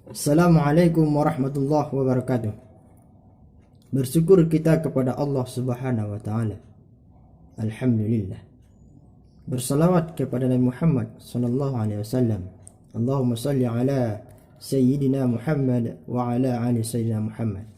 Assalamualaikum warahmatullahi wabarakatuh. Bersyukur kita kepada Allah Subhanahu wa taala. Alhamdulillah. Bersalawat kepada Nabi Muhammad sallallahu alaihi wasallam. Allahumma salli ala sayyidina Muhammad wa ala ali sayyidina Muhammad.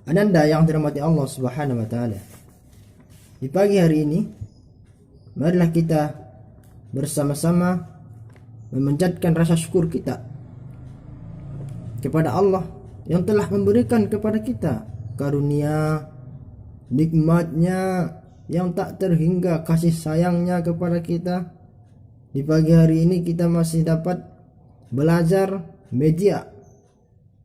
Ananda yang dirahmati Allah Subhanahu wa taala. Di pagi hari ini marilah kita bersama-sama memanjatkan rasa syukur kita kepada Allah yang telah memberikan kepada kita karunia, nikmatnya yang tak terhingga, kasih sayangnya kepada kita. Di pagi hari ini kita masih dapat belajar media,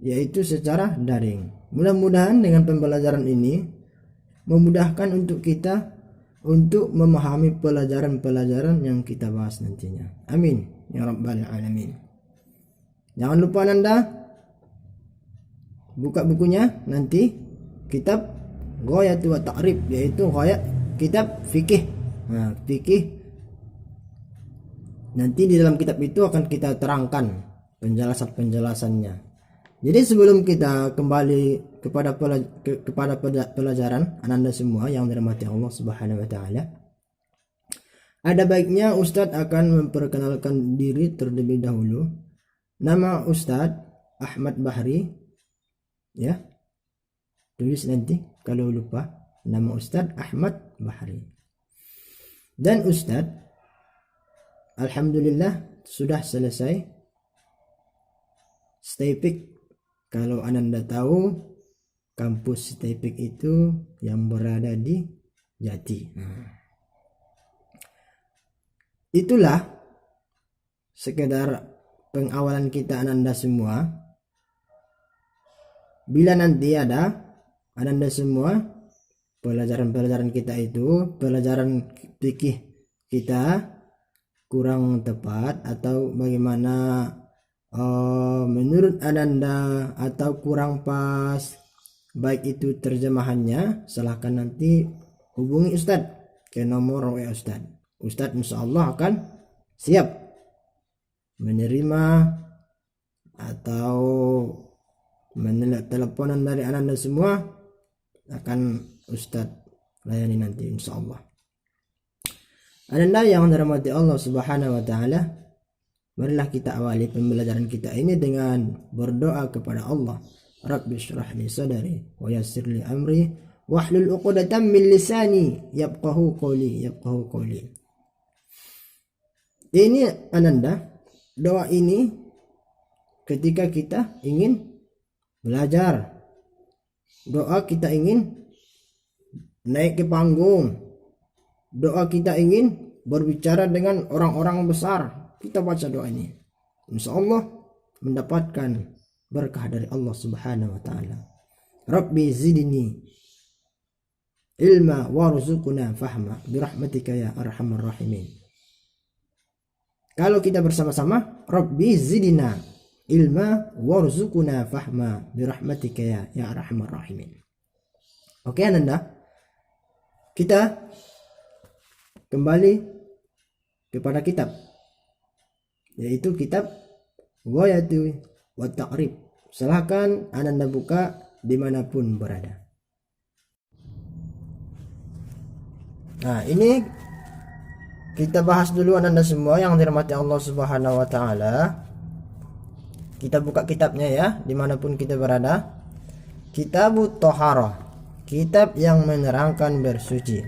yaitu secara daring. Mudah-mudahan dengan pembelajaran ini memudahkan untuk kita untuk memahami pelajaran-pelajaran yang kita bahas nantinya. Amin ya rabbal alamin. Jangan lupa Anda buka bukunya nanti, kitab Ghayat wa Ta'rif, yaitu ghayat kitab fikih. Fikih nanti di dalam kitab itu akan kita terangkan penjelasan-penjelasannya. Jadi sebelum kita kembali kepada pelajaran Anda semua yang dirahmati Allah Subhanahu wa taala, ada baiknya Ustadz akan memperkenalkan diri terlebih dahulu. Nama Ustadz Ahmad Bahri, ya. Tulis nanti kalau lupa, nama Ustadz Ahmad Bahri. Dan Ustadz alhamdulillah sudah selesai STAPIK. Kalau Anda tahu, kampus STAPIK itu yang berada di Jati. Itulah sekedar pengawalan kita Anda semua. Bila nanti ada Anda semua pelajaran-pelajaran kita itu, pelajaran fikih kita kurang tepat atau bagaimana menurut Anda atau kurang pas, baik itu terjemahannya, silahkan nanti hubungi Ustadz ke nomor WA Ustadz. Ustadz insyaallah akan siap menerima atau teleponan dari Anda semua, akan Ustadz layani nanti insyaallah. Anda yang dirahmati Allah Subhanahu wa taala, marilah kita awali pembelajaran kita ini dengan berdoa kepada Allah. Rabbi shrah li sadri wa yassir li amri wahlul 'uqdatam min lisani yafqahu qawli. Ini Ananda, doa ini ketika kita ingin belajar, doa kita ingin naik ke panggung, doa kita ingin berbicara dengan orang-orang besar, kita baca doa ini, insyaallah mendapatkan berkah dari Allah Subhanahu wa taala. Rabbi zidni ilma warzuqna fahma birahmatika ya arhamar rahimin. Kalau kita bersama-sama, Rabbi zidna ilma warzuqna fahma birahmatika ya arhamar rahimin. Oke Anda, kita kembali kepada kitab, yaitu kitab Ghayat wa Ta'rif. Silahkan Anda buka dimanapun berada. Nah, ini kita bahas dulu Anda semua yang dirahmati Allah Subhanahu wa taala. Kita buka kitabnya ya, dimanapun kita berada. Kitabut Thaharah, kitab yang menerangkan bersuci.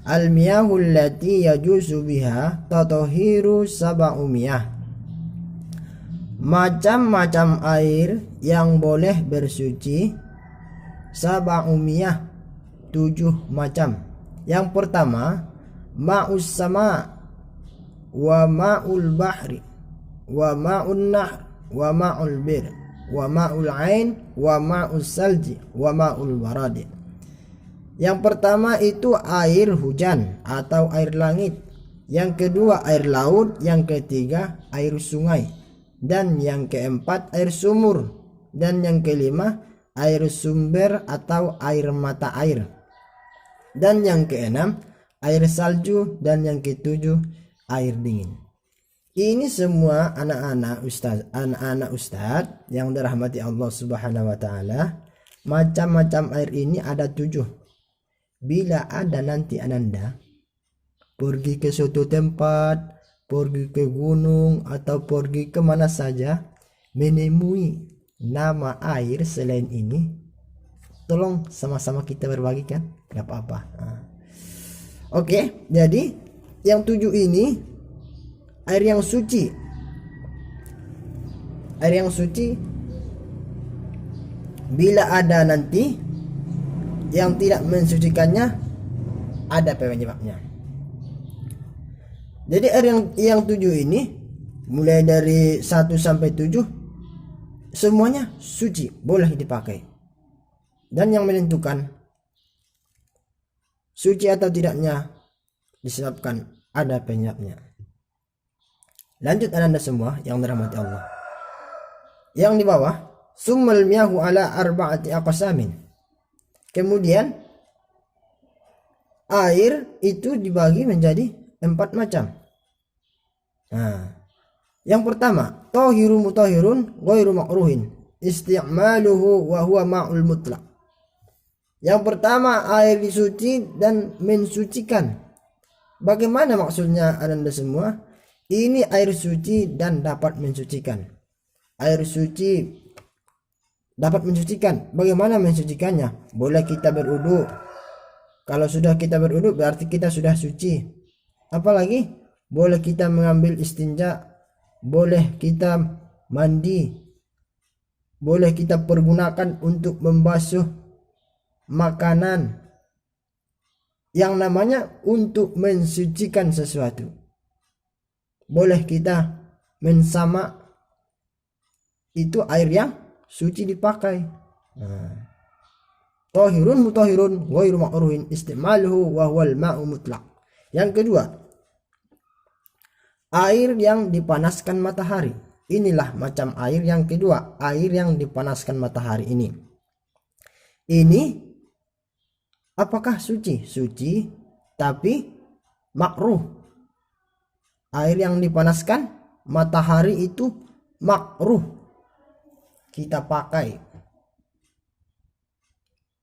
Al-miyahul lati yajuzu biha tatahiru sab'umiyah. Macam-macam air yang boleh bersuci sab'umiyah, 7 macam. Yang pertama, ma'us sama wa ma'ul bahri wa ma'un nahr wa ma'ul bir wa ma'ul ain wa ma'us salji wa ma'ul baradi. Yang pertama itu air hujan atau air langit, yang kedua air laut, yang ketiga air sungai, dan yang keempat air sumur, dan yang kelima air sumber atau air mata air, dan yang keenam air salju, dan yang ketujuh air dingin. Ini semua anak-anak ustaz yang dirahmati Allah Subhanahu wa taala, macam-macam air ini ada 7. Bila ada nanti Ananda pergi ke suatu tempat, pergi ke gunung atau pergi ke mana saja, menemui nama air selain ini, tolong sama-sama kita berbagikan, nggak apa-apa. Oke, jadi yang 7 ini air yang suci. Air yang suci bila ada nanti yang tidak mensucikannya, ada penyebabnya. Jadi air yang 7 ini mulai dari 1 sampai 7 semuanya suci, boleh dipakai. Dan yang menentukan suci atau tidaknya disebabkan ada penyebabnya. Lanjut Anda semua yang dirahmati Allah. Yang di bawah, summal miyahu ala arba'ati aqsamin. Kemudian air itu dibagi menjadi 4 macam. Yang pertama, tahirun mutahhirun ghairu makruhin isti'maluhu wa huwa ma'ul mutlaq. Yang pertama, air disuci dan mensucikan. Bagaimana maksudnya Anda semua? Ini air suci dan dapat mensucikan. Air suci dapat mensucikan. Bagaimana mensucikannya? Boleh kita berwudu. Kalau sudah kita berwudu berarti kita sudah suci. Apalagi boleh kita mengambil istinja, boleh kita mandi, boleh kita pergunakan untuk membasuh makanan, yang namanya untuk mensucikan sesuatu. Boleh kita mensama, itu air yang suci dipakai. Tahirun mutahhirun ghairu makruhin istimaluhu wa huwal ma'u mutlaq. Yang kedua, air yang dipanaskan matahari. Inilah macam air yang kedua, air yang dipanaskan matahari ini. Ini apakah suci? Suci, tapi makruh. Air yang dipanaskan matahari itu makruh kita pakai.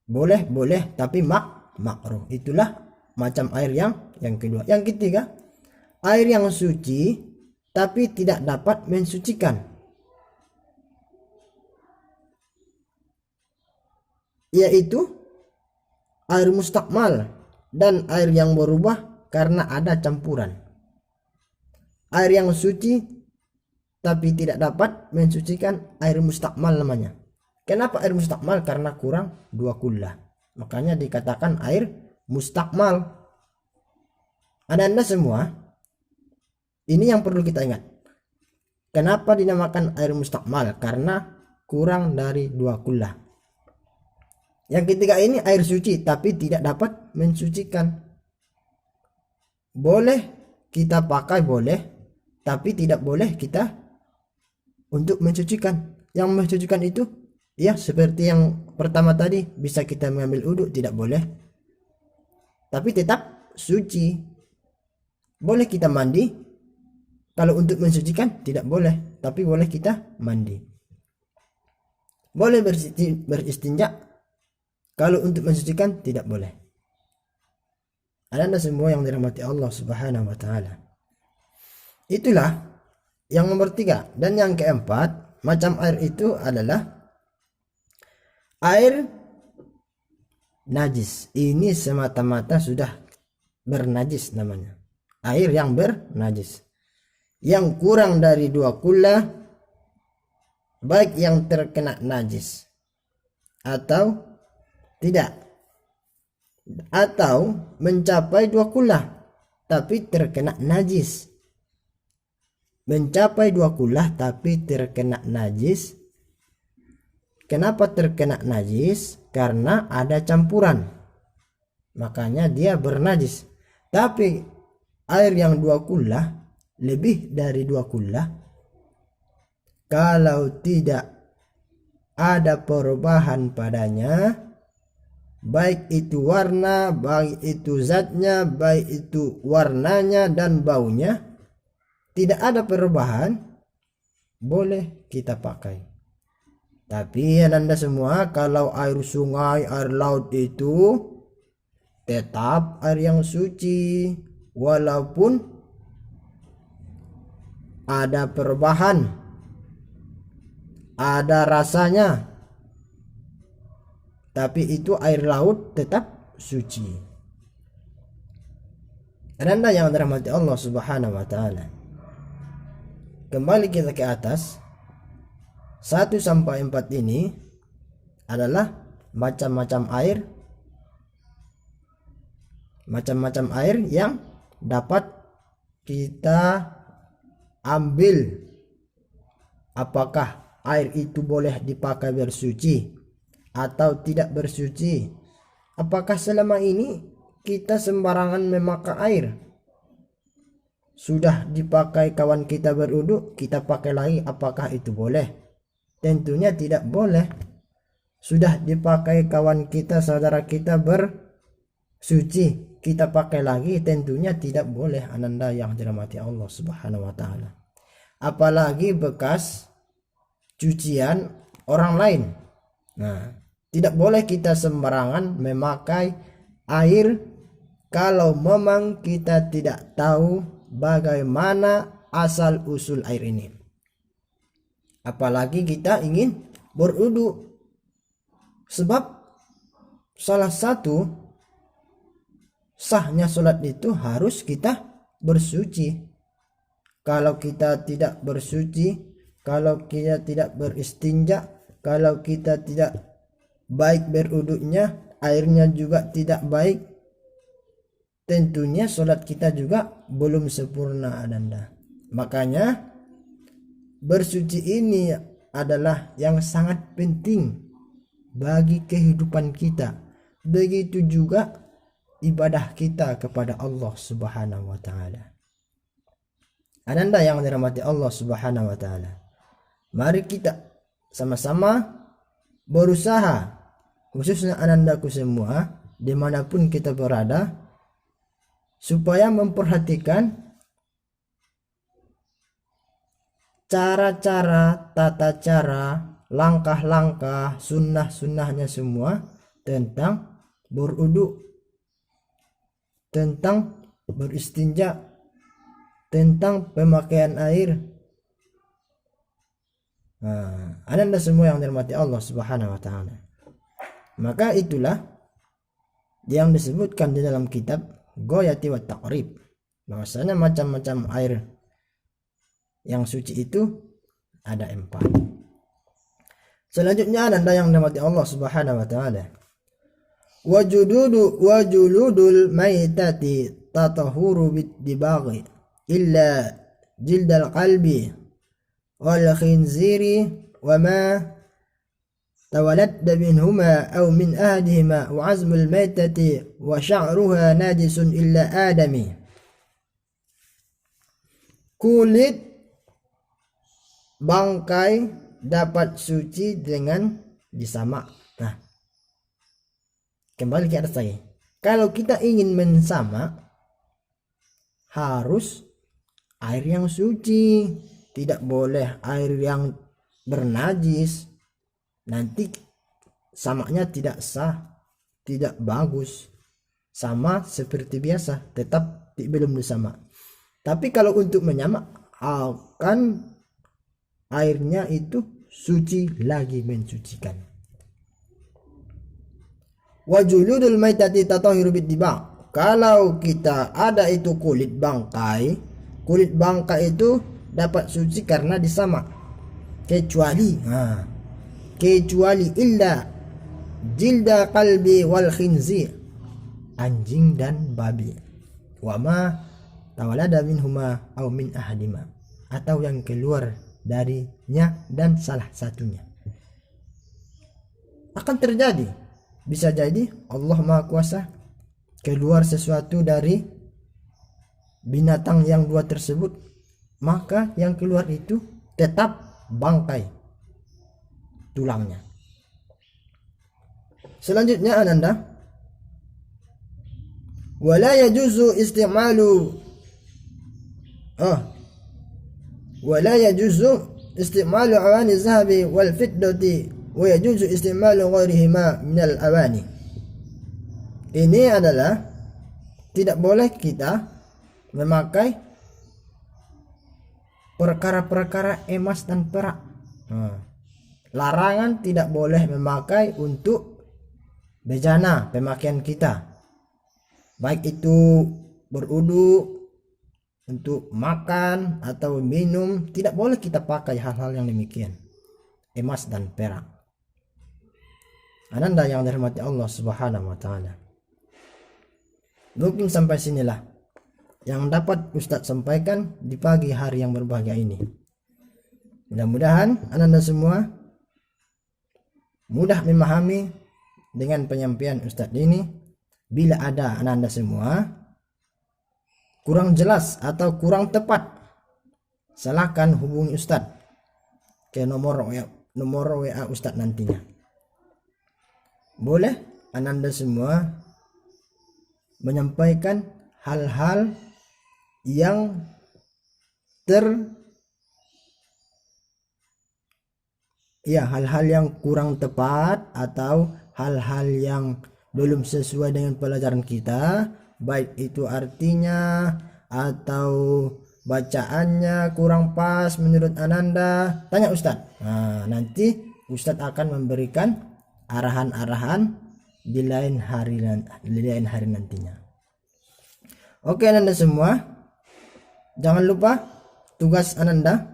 Boleh, tapi makruh. Itulah macam air yang kedua. Yang ketiga, air yang suci tapi tidak dapat mensucikan, yaitu air mustakmal dan air yang berubah karena ada campuran. Air yang suci tapi tidak dapat mensucikan, air mustakmal namanya. Kenapa air mustakmal? Karena kurang 2 kullah. Makanya dikatakan air mustakmal. Anda semua, ini yang perlu kita ingat. Kenapa dinamakan air mustakmal? Karena kurang dari 2 kullah. Yang ketiga ini air suci tapi tidak dapat mensucikan. Boleh kita pakai, boleh, tapi tidak boleh kita untuk mensucikan. Yang mensucikan itu ya seperti yang pertama tadi, bisa kita mengambil uduk, tidak boleh, tapi tetap suci. Boleh kita mandi, kalau untuk mensucikan tidak boleh, tapi boleh kita mandi. Boleh beristinja, kalau untuk mensucikan tidak boleh. Anda semua yang dirahmati Allah Subhanahu wa taala. Itulah yang nomor 3. Dan yang keempat, macam air itu adalah air najis. Ini semata-mata sudah bernajis namanya. Air yang bernajis, yang kurang dari 2 kullah, baik yang terkena najis atau tidak, atau mencapai 2 kullah tapi terkena najis. Mencapai 2 kullah tapi terkena najis. Kenapa terkena najis? Karena ada campuran, makanya dia bernajis. Tapi air yang 2 kullah, lebih dari 2 kullah, kalau tidak ada perubahan padanya, baik itu warna, baik itu zatnya, baik itu warnanya dan baunya, tidak ada perubahan, boleh kita pakai. Tapi Anda semua, kalau air sungai, air laut itu tetap air yang suci, walaupun ada perubahan, ada rasanya, tapi itu air laut tetap suci. Anda yang dirahmati Allah Subhanahu wa taala. Kembali kita ke atas. 1 sampai 4 ini adalah macam-macam air yang dapat kita ambil. Apakah air itu boleh dipakai bersuci atau tidak bersuci? Apakah selama ini kita sembarangan memakai air? Sudah dipakai kawan kita berwudu, kita pakai lagi, apakah itu boleh? Tentunya tidak boleh. Sudah dipakai kawan kita, saudara kita bersuci, kita pakai lagi, tentunya tidak boleh. Ananda yang dirahmati Allah Subhanahu wa taala. Apalagi bekas cucian orang lain. Nah, tidak boleh kita sembarangan memakai air kalau memang kita tidak tahu bagaimana asal usul air ini. Apalagi kita ingin berwudu. Sebab salah satu sahnya sholat itu harus kita bersuci. Kalau kita tidak bersuci, kalau kita tidak beristinja, kalau kita tidak baik berwudunya, airnya juga tidak baik, tentunya sholat kita juga belum sempurna Anda. Makanya bersuci ini adalah yang sangat penting bagi kehidupan kita. Begitu juga ibadah kita kepada Allah Subhanahu wa taala. Ananda yang dirahmati Allah Subhanahu wa taala. Mari kita sama-sama berusaha, khususnya anandaku semua dimanapun kita berada, supaya memperhatikan cara-cara, tata cara, langkah-langkah, sunnah-sunnahnya semua tentang berwudu, tentang beristinja, tentang pemakaian air. Nah, Anda semua yang dirahmati Allah Subhanahu wa taala. Maka itulah yang disebutkan di dalam kitab Ghayati wa Taqrib, bahwasanya macam-macam air yang suci itu ada 4. Selanjutnya Anda yang dirahmati Allah Subhanahu wa taala. Wajuludul maitati tatahuru bid-dibaghi illa jildal qalbi wal khinziri wa ma tawaladda minhuma aw min ahadihima wa azmul maitati wa sya'ruha najisun illa adami. Kulit bangkai dapat suci dengan disamak. Nah, kembali ke atas lagi. Kalau kita ingin mensamak, harus air yang suci, tidak boleh air yang bernajis. Nanti samaknya tidak sah, tidak bagus, sama seperti biasa, tetap belum disamak. Tapi kalau untuk menyamak, akan airnya itu suci lagi, mensucikan. Wajuludul maitati tatahiru bid-dibagh. Kalau kita ada itu kulit bangkai itu dapat suci karena disamak, kecuali illa jilda qalbi wal khinzir, anjing dan babi, wa ma tawalada minhuma aw min ahadima, atau yang keluar darinya dan salah satunya. Akan terjadi, bisa jadi Allah Maha Kuasa keluar sesuatu dari binatang yang dua tersebut, maka yang keluar itu tetap bangkai tulangnya. Selanjutnya Ananda, wala yajuzu isti'malu wa la yajuzu istimalu awani zahabi wal fiddati wa yajuzu istimalu ghairihima minal awani. Ini adalah tidak boleh kita memakai perkara-perkara emas dan perak. Larangan tidak boleh memakai untuk bejana pemakaian kita, baik itu berudu, untuk makan atau minum, tidak boleh kita pakai hal-hal yang demikian, emas dan perak. Ananda yang dirahmati Allah Subhanahu wa taala. Mungkin sampai sinilah yang dapat Ustadz sampaikan di pagi hari yang berbahagia ini. Mudah-mudahan ananda semua mudah memahami dengan penyampaian Ustadz ini. Bila ada ananda semua kurang jelas atau kurang tepat, silakan hubungi Ustadz ke nomor WA Ustadz nantinya. Boleh ananda semua menyampaikan hal-hal yang hal-hal yang kurang tepat atau hal-hal yang belum sesuai dengan pelajaran kita, baik itu artinya atau bacaannya kurang pas menurut ananda, tanya Ustadz. Nanti Ustadz akan memberikan arahan-arahan di lain hari nantinya. Oke ananda semua, jangan lupa tugas ananda,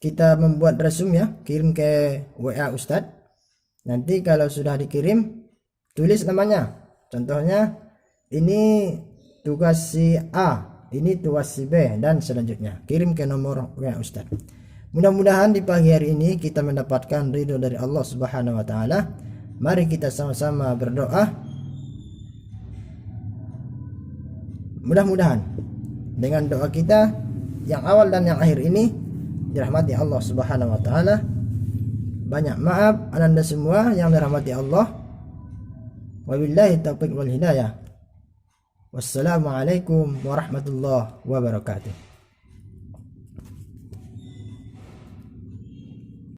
kita membuat resume ya, kirim ke WA Ustadz. Nanti kalau sudah dikirim, tulis namanya. Contohnya ini tugas si A, ini tugas si B, dan selanjutnya kirim ke nomor WA Ustadz. Mudah-mudahan di pagi hari ini kita mendapatkan ridho dari Allah Subhanahu wa taala. Mari kita sama-sama berdoa. Mudah-mudahan dengan doa kita yang awal dan yang akhir ini dirahmati Allah Subhanahu wa taala. Banyak maaf ananda semua yang dirahmati Allah. Wabillahi taufiq wal hidayah. Wassalamualaikum warahmatullahi wabarakatuh.